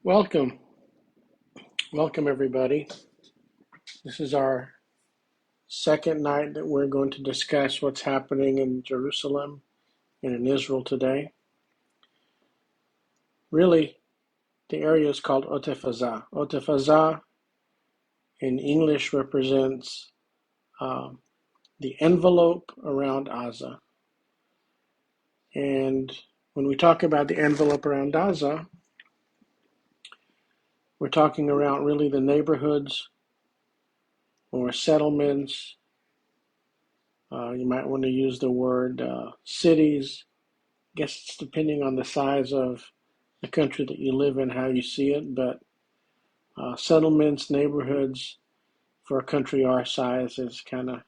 Welcome, welcome everybody. This is our second night that we're going to discuss what's happening in Jerusalem and in Israel today. Really, the area is called Otef-Azah. Otef-Azah in English represents um, the envelope around Gaza. And when we talk about the envelope around Gaza, we're talking around really the neighborhoods or settlements. You might want to use the word cities. I guess it's depending on the size of the country that you live in, how you see it, but settlements, neighborhoods for a country our size is kind of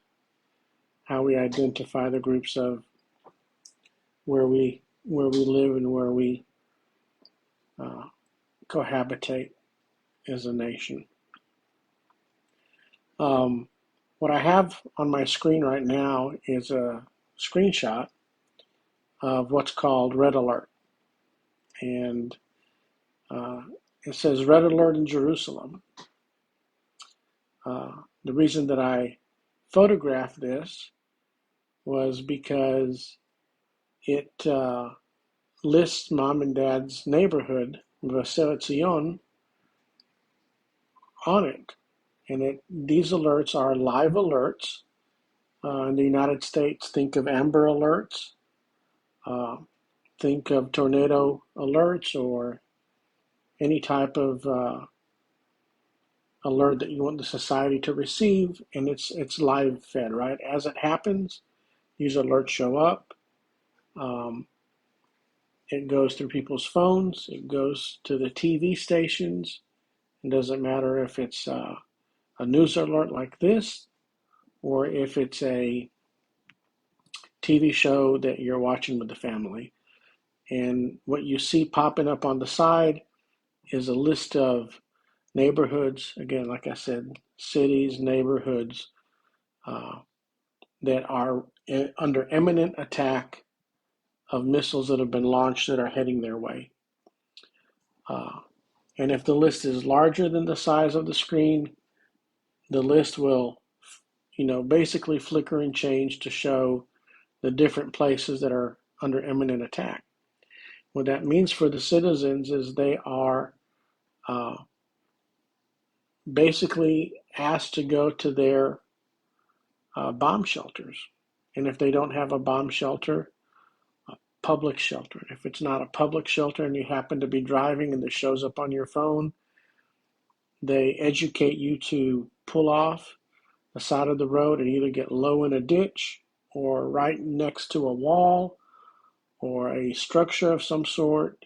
how we identify the groups of where we live and where we uh, cohabitate as a nation. What I have on my screen right now is a screenshot of what's called red alert, and uh, it says red alert in Jerusalem. The reason that I photographed this was because it lists mom and dad's neighborhood, Vaseret Zion, on it. And these alerts are live alerts. In the United States, think of Amber Alerts, uh, think of tornado alerts, or any type of alert that you want the society to receive, and it's live fed, right? As it happens, these alerts show up. Um, it goes through people's phones. It goes to the TV stations. It doesn't matter if it's a news alert like this, or if it's a TV show that you're watching with the family. And what you see popping up on the side is a list of neighborhoods. Again, like I said, cities, neighborhoods uh, that are under imminent attack of missiles that have been launched that are heading their way. And if the list is larger than the size of the screen, the list will, basically flicker and change to show the different places that are under imminent attack. What that means for the citizens is they are uh, basically asked to go to their bomb shelters. And if they don't have a bomb shelter, a public shelter. If it's not a public shelter and you happen to be driving and this shows up on your phone, they educate you to pull off the side of the road and either get low in a ditch or right next to a wall or a structure of some sort,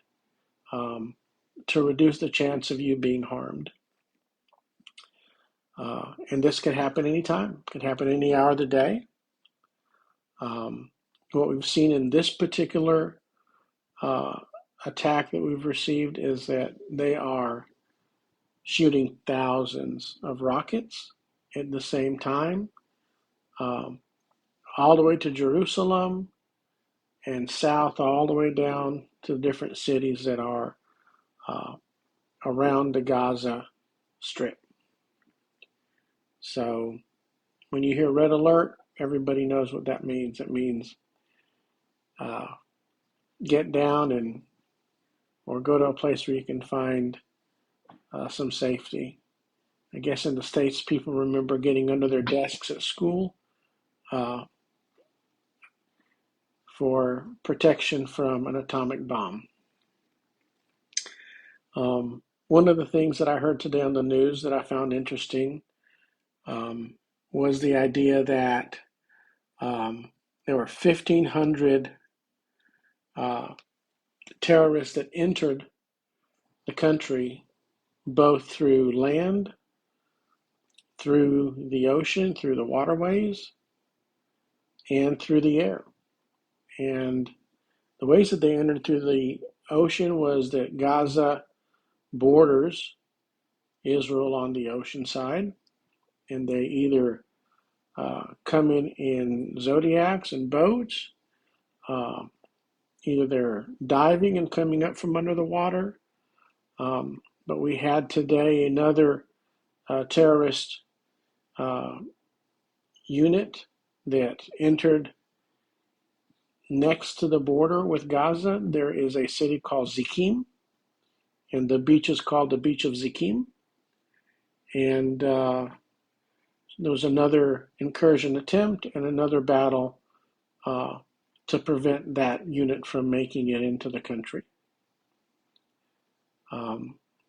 to reduce the chance of you being harmed. And this can happen anytime. It can happen any hour of the day. What we've seen in this particular uh, attack that we've received is that they are shooting thousands of rockets at the same time, um, all the way to Jerusalem and south, all the way down to the different cities that are uh, around the Gaza Strip. So when you hear red alert, everybody knows what that means. It means uh, get down and or go to a place where you can find some safety. I guess in the States, people remember getting under their desks at school uh, for protection from an atomic bomb. One of the things that I heard today on the news that I found interesting um, was the idea that there were 1,500 uh, terrorists that entered the country both through land, through the ocean, through the waterways, and through the air. And the ways that they entered through the ocean was that Gaza borders Israel on the ocean side, and they either come in zodiacs and boats, uh, either they're diving and coming up from under the water, But we had today another terrorist uh, unit that entered next to the border with Gaza. There is a city called Zikim, and the beach is called the Beach of Zikim. And there was another incursion attempt and another battle uh, to prevent that unit from making it into the country.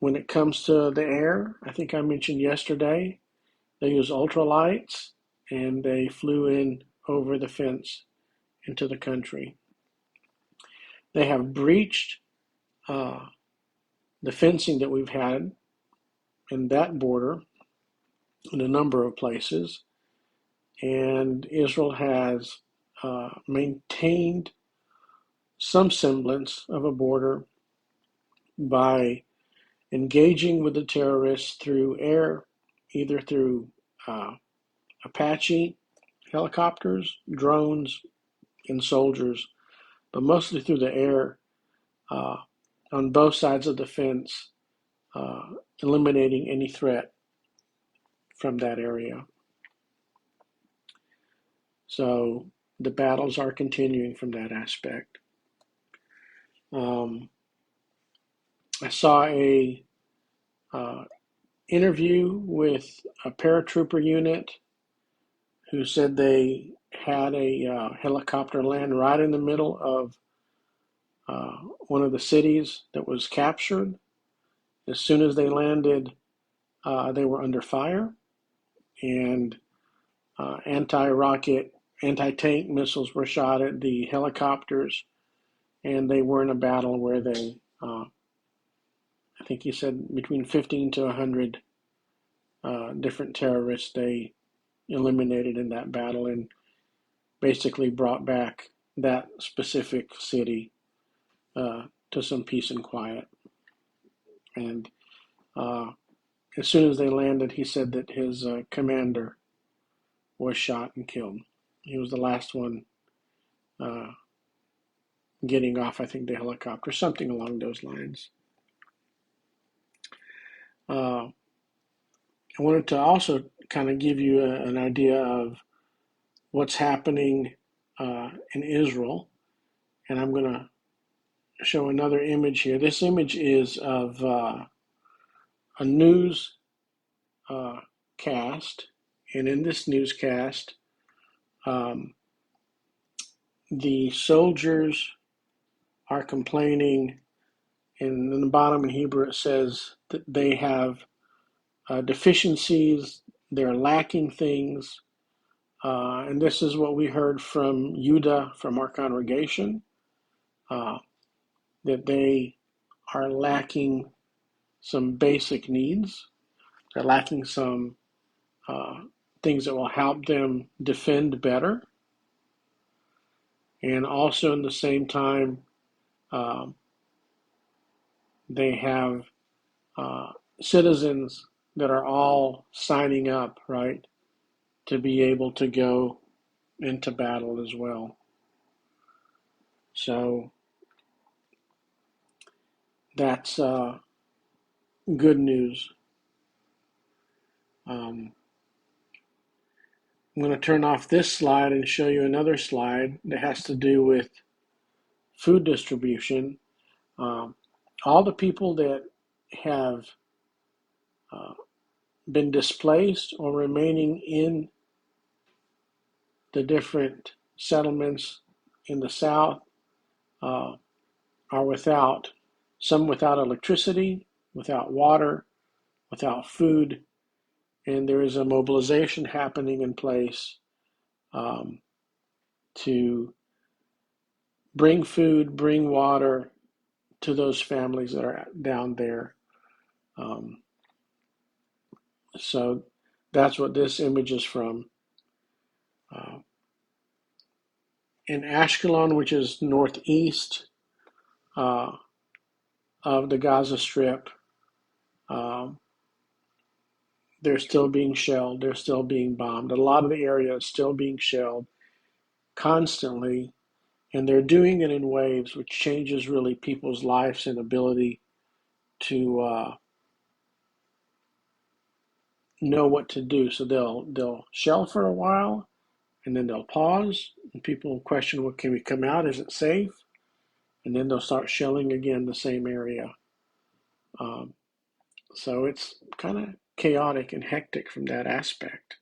When it comes to the air, I think I mentioned yesterday, they use ultralights and they flew in over the fence into the country. They have breached uh, the fencing that we've had in that border in a number of places, and Israel has maintained some semblance of a border by engaging with the terrorists through air, either through uh, Apache helicopters, drones, and soldiers, but mostly through the air uh, on both sides of the fence, uh, eliminating any threat from that area. So the battles are continuing from that aspect. Um, I saw a uh, interview with a paratrooper unit who said they had a helicopter land right in the middle of uh, one of the cities that was captured. As soon as they landed, they were under fire, and anti-rocket, anti-tank missiles were shot at the helicopters, and they were in a battle where they, I think he said between 15 to 100 different terrorists they eliminated in that battle and basically brought back that specific city to some peace and quiet. And uh, as soon as they landed, he said that his commander was shot and killed. He was the last one uh, getting off, I think, the helicopter, something along those lines. Uh, I wanted to also kind of give you an idea of what's happening in Israel, and I'm going to show another image here. This image is of a news cast, and in this newscast, um, the soldiers are complaining, and in the bottom in Hebrew it says that they have deficiencies, they're lacking things, and this is what we heard from Yuda from our congregation, uh, that they are lacking some basic needs, they're lacking some uh, things that will help them defend better, and also in the same time, um, they have uh, citizens that are all signing up, right, to be able to go into battle as well. So that's good news. Um, I'm going to turn off this slide and show you another slide that has to do with food distribution. Um, all the people that have uh, been displaced or remaining in the different settlements in the south uh, are without, some without electricity, without water, without food, and there is a mobilization happening in place um, to bring food, bring water to those families that are down there. Um, so that's what this image is from. Uh, in Ashkelon, which is northeast uh, of the Gaza Strip, um, they're still being shelled, they're still being bombed. A lot of the area is still being shelled constantly, and they're doing it in waves, which changes really people's lives and ability to know what to do. So they'll shell for a while, and then they'll pause, and people will question, well, can we come out? Is it safe? And then they'll start shelling again the same area. Um, so it's kind of chaotic and hectic from that aspect.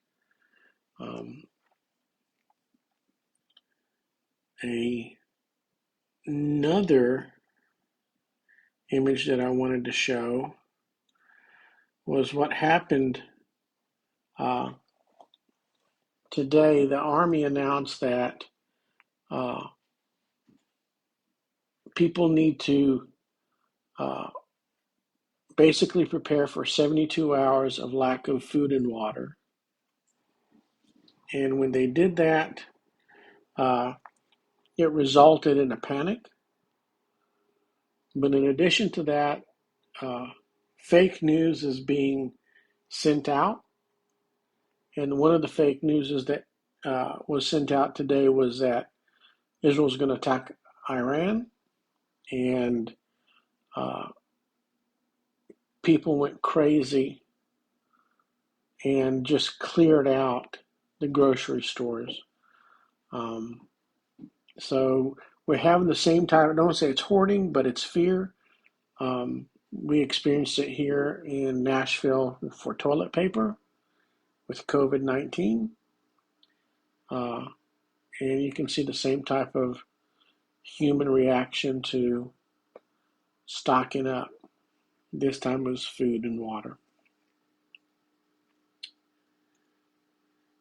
Um, Another image that I wanted to show was what happened uh, today. The Army announced that uh, people need to uh, basically prepare for 72 hours of lack of food and water. And when they did that, uh, it resulted in a panic. But in addition to that, uh, fake news is being sent out. And one of the fake news is that was sent out today was that Israel was going to attack Iran, and uh, people went crazy and just cleared out the grocery stores. Um, so we're having the same type. I don't want to say it's hoarding, but it's fear. We experienced it here in Nashville for toilet paper with COVID-19. Uh, and you can see the same type of human reaction to stocking up. This time it was food and water.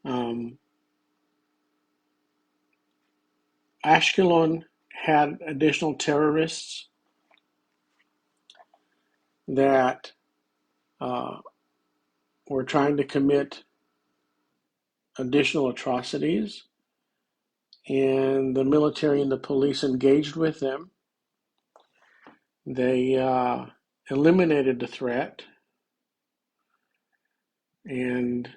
Um, Ashkelon had additional terrorists that uh, were trying to commit additional atrocities, and the military and the police engaged with them. They eliminated the threat, and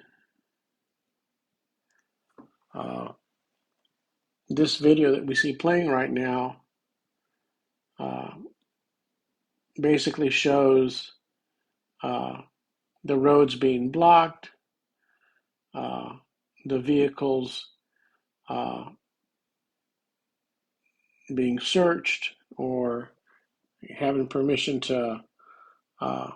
uh, this video that we see playing right now uh, basically shows uh, the roads being blocked, uh, the vehicles uh, being searched, or having permission to, uh,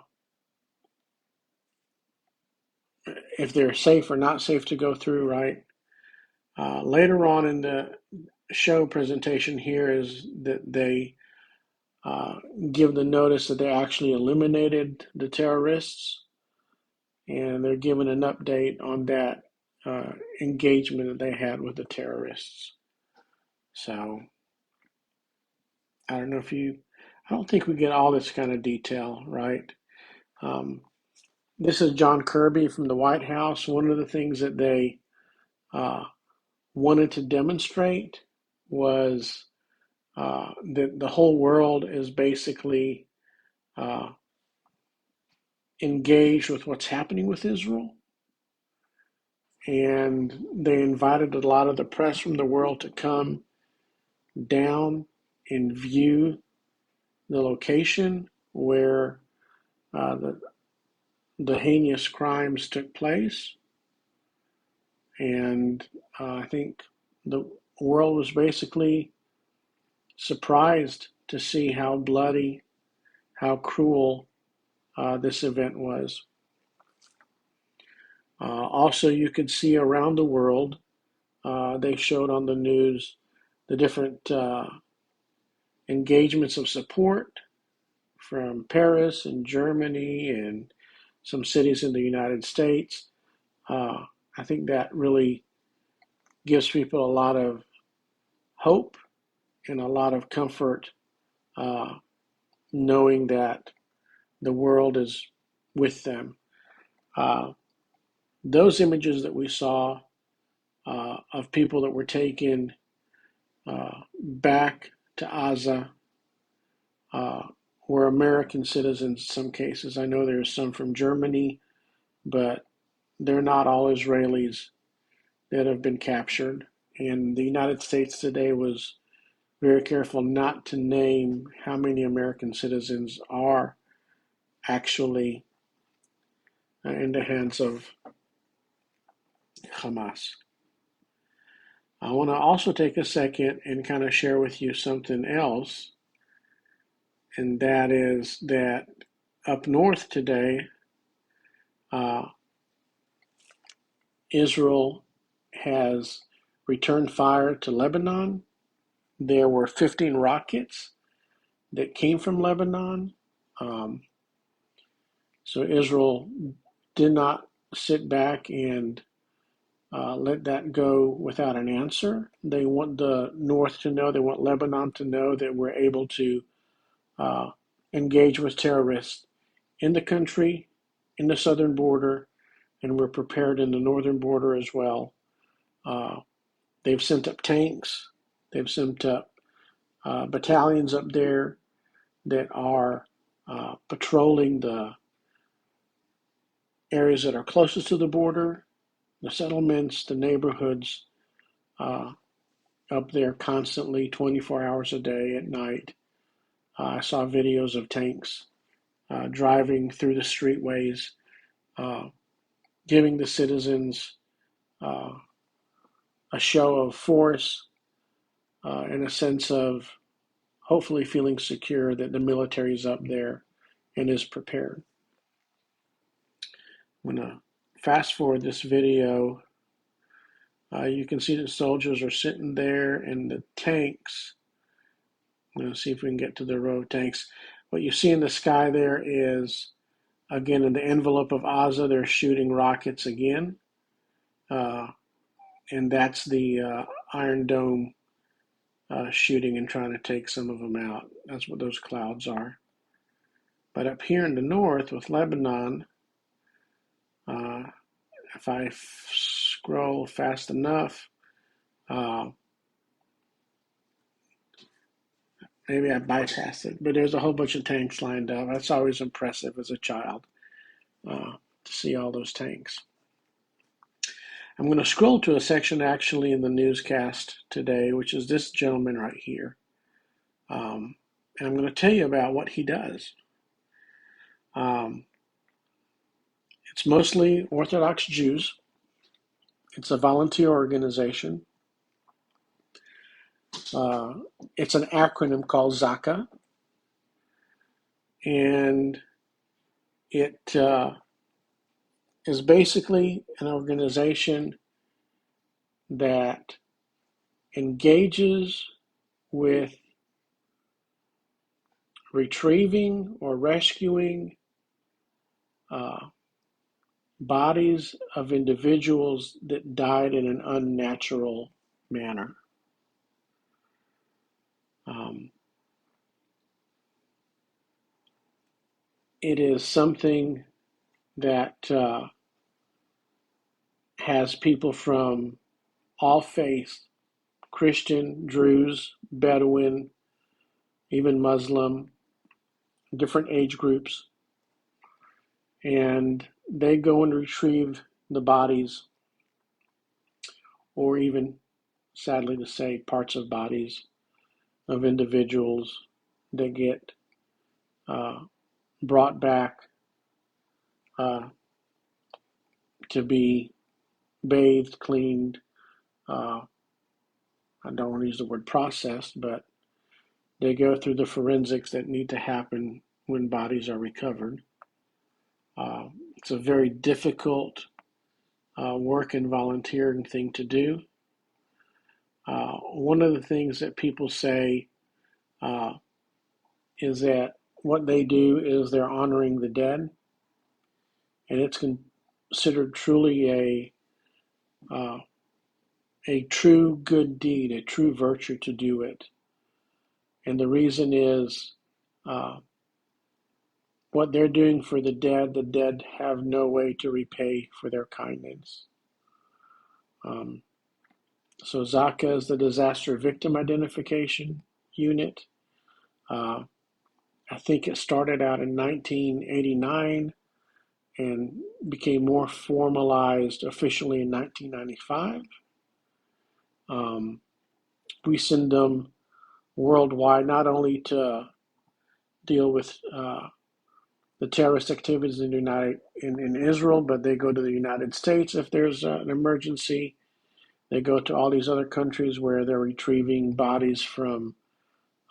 if they're safe or not safe to go through, right? Later on in the show presentation here is that they uh, give the notice that they actually eliminated the terrorists, and they're giving an update on that engagement that they had with the terrorists. So I don't know if you, I don't think we get all this kind of detail, right? Um, this is John Kirby from the White House. One of the things that they uh, wanted to demonstrate was that the whole world is basically uh, engaged with what's happening with Israel. And they invited a lot of the press from the world to come down and view the location where the heinous crimes took place. And I think the world was basically surprised to see how bloody, how cruel this event was. Also, you could see around the world, they showed on the news the different engagements of support from Paris and Germany and some cities in the United States. I think that really gives people a lot of hope and a lot of comfort, uh, knowing that the world is with them. Uh, those images that we saw of people that were taken back to Gaza uh, were American citizens in some cases. I know there's some from Germany, but they're not all Israelis that have been captured. And the United States today was very careful not to name how many American citizens are actually in the hands of Hamas. I want to also take a second and kind of share with you something else, and that is that up north today, uh, Israel has returned fire to Lebanon. There were 15 rockets that came from Lebanon. Um, so Israel did not sit back and let that go without an answer. They want the North to know, they want Lebanon to know that we're able to uh, engage with terrorists in the country, in the southern border, and we're prepared in the northern border as well. Uh, they've sent up tanks, they've sent up battalions up there that are patrolling the areas that are closest to the border, the settlements, the neighborhoods uh, up there constantly, 24 hours a day at night. I saw videos of tanks driving through the streetways, uh, giving the citizens uh, a show of force and a sense of hopefully feeling secure that the military is up there and is prepared. I'm going to fast forward this video. You can see the soldiers are sitting there and the tanks. I'm going to see if we can get to the row of tanks. What you see in the sky there is, again, in the envelope of Gaza, they're shooting rockets again. Uh, and that's the Iron Dome shooting and trying to take some of them out. That's what those clouds are. But up here in the north with Lebanon, uh, if I scroll fast enough, uh, maybe I bypassed it, but there's a whole bunch of tanks lined up. That's always impressive as a child to see all those tanks. I'm going to scroll to a section actually in the newscast today, which is this gentleman right here. And I'm going to tell you about what he does. It's mostly Orthodox Jews. It's a volunteer organization. It's an acronym called Zaka, and it is basically an organization that engages with retrieving or rescuing uh, bodies of individuals that died in an unnatural manner. Um, it is something that has people from all faiths, Christian, Druze, Bedouin, even Muslim, different age groups, and they go and retrieve the bodies, or even, sadly to say, parts of bodies of individuals that get uh, brought back uh, to be bathed, cleaned. I don't want to use the word processed, but they go through the forensics that need to happen when bodies are recovered. It's a very difficult work and volunteering thing to do. One of the things that people say uh, is that what they do is they're honoring the dead, and it's considered truly a true good deed, a true virtue to do it. And the reason is uh, what they're doing for the dead have no way to repay for their kindness. Um, so Zaka is the Disaster Victim Identification Unit. Uh, I think it started out in 1989 and became more formalized officially in 1995. We send them worldwide, not only to deal with the terrorist activities in Israel, but they go to the United States if there's an emergency. They go to all these other countries where they're retrieving bodies from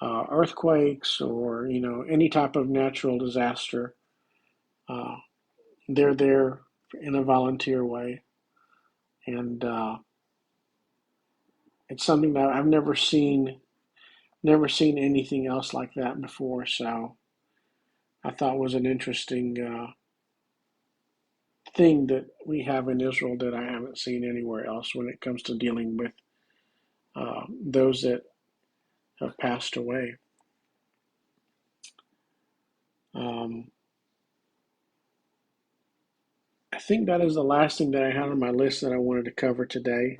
earthquakes or any type of natural disaster. Uh, they're there in a volunteer way, and it's something that I've never seen anything else like that before. So I thought was an interesting thing that we have in Israel that I haven't seen anywhere else when it comes to dealing with those that have passed away. Um, I think that is the last thing that I had on my list that I wanted to cover today.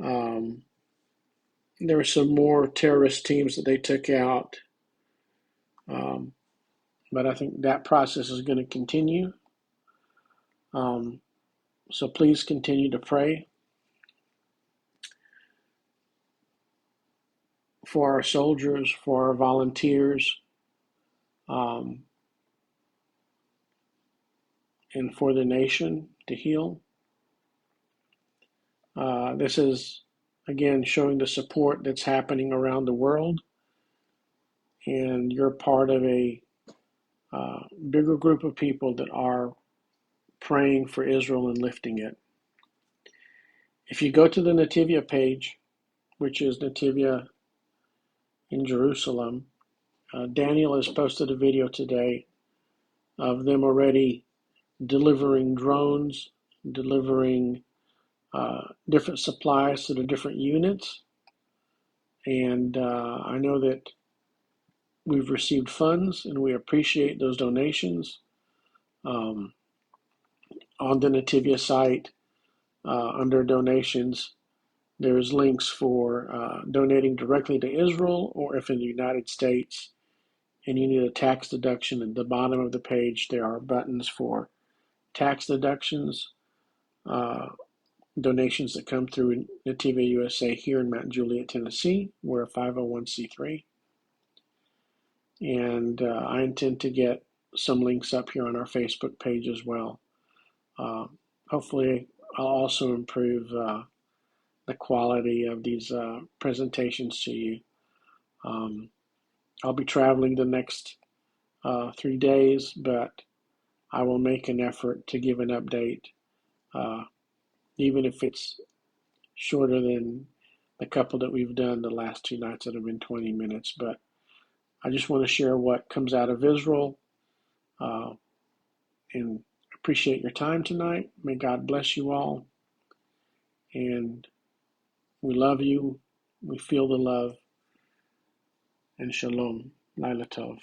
Um, there were some more terrorist teams that they took out, um, but I think that process is going to continue. Um, so please continue to pray for our soldiers, for our volunteers, um, and for the nation to heal. This is, again, showing the support that's happening around the world, and you're part of a bigger group of people that are praying for Israel and lifting it. If you go to the Nativia page, which is Nativia in Jerusalem, Daniel has posted a video today of them already delivering drones, delivering different supplies to the different units. And I know that we've received funds and we appreciate those donations. Um, on the Nativia site, under donations, there's links for donating directly to Israel, or if in the United States and you need a tax deduction. At the bottom of the page, there are buttons for tax deductions, uh, donations that come through Nativia USA here in Mount Juliet, Tennessee. We're a 501c3. And I intend to get some links up here on our Facebook page as well. Hopefully, I'll also improve the quality of these presentations to you. I'll be traveling the next 3 days, but I will make an effort to give an update, uh, even if it's shorter than the couple that we've done the last 2 nights that have been 20 minutes. But I just want to share what comes out of Israel, uh, and appreciate your time tonight. May God bless you all. And we love you. We feel the love. And shalom. Laila Tov.